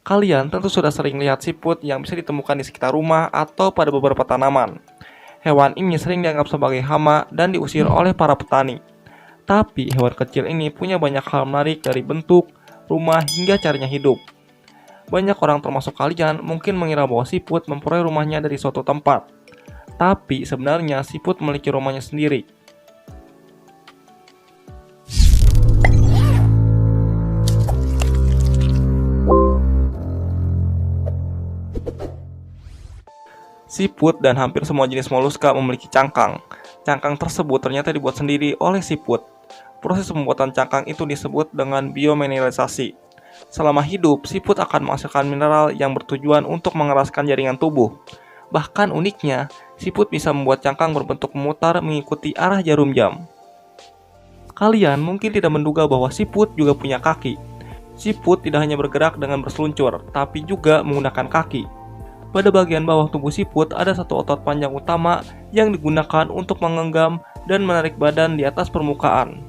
Kalian tentu sudah sering lihat siput yang bisa ditemukan di sekitar rumah atau pada beberapa tanaman. Hewan ini sering dianggap sebagai hama dan diusir oleh para petani. Tapi hewan kecil ini punya banyak hal menarik dari bentuk, rumah, hingga caranya hidup. Banyak orang termasuk kalian mungkin mengira bahwa siput memperoleh rumahnya dari suatu tempat. Tapi sebenarnya siput memiliki rumahnya sendiri. Siput dan hampir semua jenis moluska memiliki cangkang. Cangkang tersebut ternyata dibuat sendiri oleh siput. Proses pembuatan cangkang itu disebut dengan biomineralisasi. Selama hidup, siput akan menghasilkan mineral yang bertujuan untuk mengeraskan jaringan tubuh. Bahkan uniknya, siput bisa membuat cangkang berbentuk memutar mengikuti arah jarum jam. Kalian mungkin tidak menduga bahwa siput juga punya kaki. Siput tidak hanya bergerak dengan berseluncur, tapi juga menggunakan kaki. Pada bagian bawah tubuh siput ada satu otot panjang utama yang digunakan untuk menggenggam dan menarik badan di atas permukaan.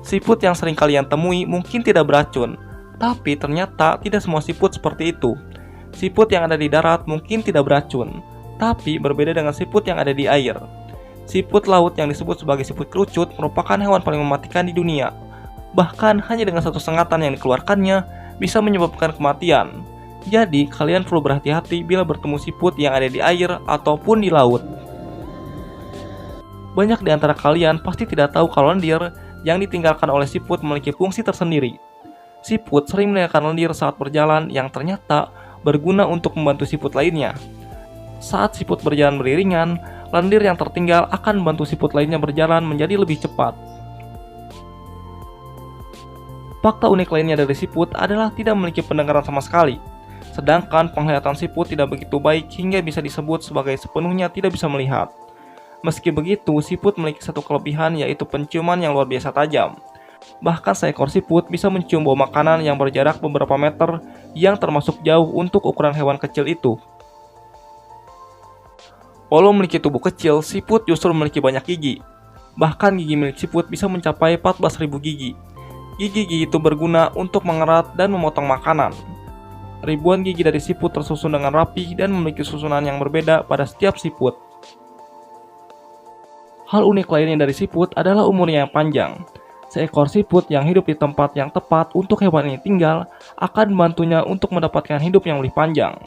Siput yang sering kalian temui mungkin tidak beracun, tapi ternyata tidak semua siput seperti itu. Siput yang ada di darat mungkin tidak beracun, tapi berbeda dengan siput yang ada di air. Siput laut yang disebut sebagai siput kerucut merupakan hewan paling mematikan di dunia. Bahkan hanya dengan satu sengatan yang dikeluarkannya bisa menyebabkan kematian. Jadi, kalian perlu berhati-hati bila bertemu siput yang ada di air ataupun di laut. Banyak di antara kalian pasti tidak tahu kalau lendir yang ditinggalkan oleh siput memiliki fungsi tersendiri. Siput sering meninggalkan lendir saat berjalan yang ternyata berguna untuk membantu siput lainnya. Saat siput berjalan beriringan, lendir yang tertinggal akan membantu siput lainnya berjalan menjadi lebih cepat. Fakta unik lainnya dari siput adalah tidak memiliki pendengaran sama sekali. Sedangkan penglihatan siput tidak begitu baik hingga bisa disebut sebagai sepenuhnya tidak bisa melihat. Meski begitu, siput memiliki satu kelebihan yaitu penciuman yang luar biasa tajam. Bahkan seekor siput bisa mencium bau makanan yang berjarak beberapa meter yang termasuk jauh untuk ukuran hewan kecil itu. Walau memiliki tubuh kecil, siput justru memiliki banyak gigi. Bahkan gigi milik siput bisa mencapai 14.000 gigi. Gigi-gigi itu berguna untuk mengerat dan memotong makanan. Ribuan gigi dari siput tersusun dengan rapi dan memiliki susunan yang berbeda pada setiap siput. Hal unik lainnya dari siput adalah umurnya yang panjang. Seekor siput yang hidup di tempat yang tepat untuk hewan ini tinggal akan membantunya untuk mendapatkan hidup yang lebih panjang.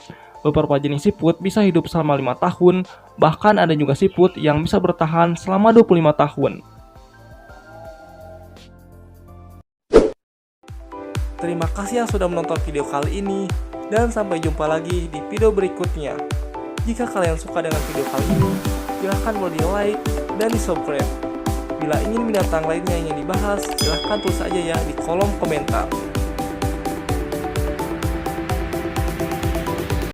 Beberapa jenis siput bisa hidup selama 5 tahun, bahkan ada juga siput yang bisa bertahan selama 25 tahun. Terima kasih yang sudah menonton video kali ini, dan sampai jumpa lagi di video berikutnya. Jika kalian suka dengan video kali ini, silahkan boleh di like dan di subscribe. Bila ingin binatang lainnya yang dibahas, silahkan tulis saja ya di kolom komentar.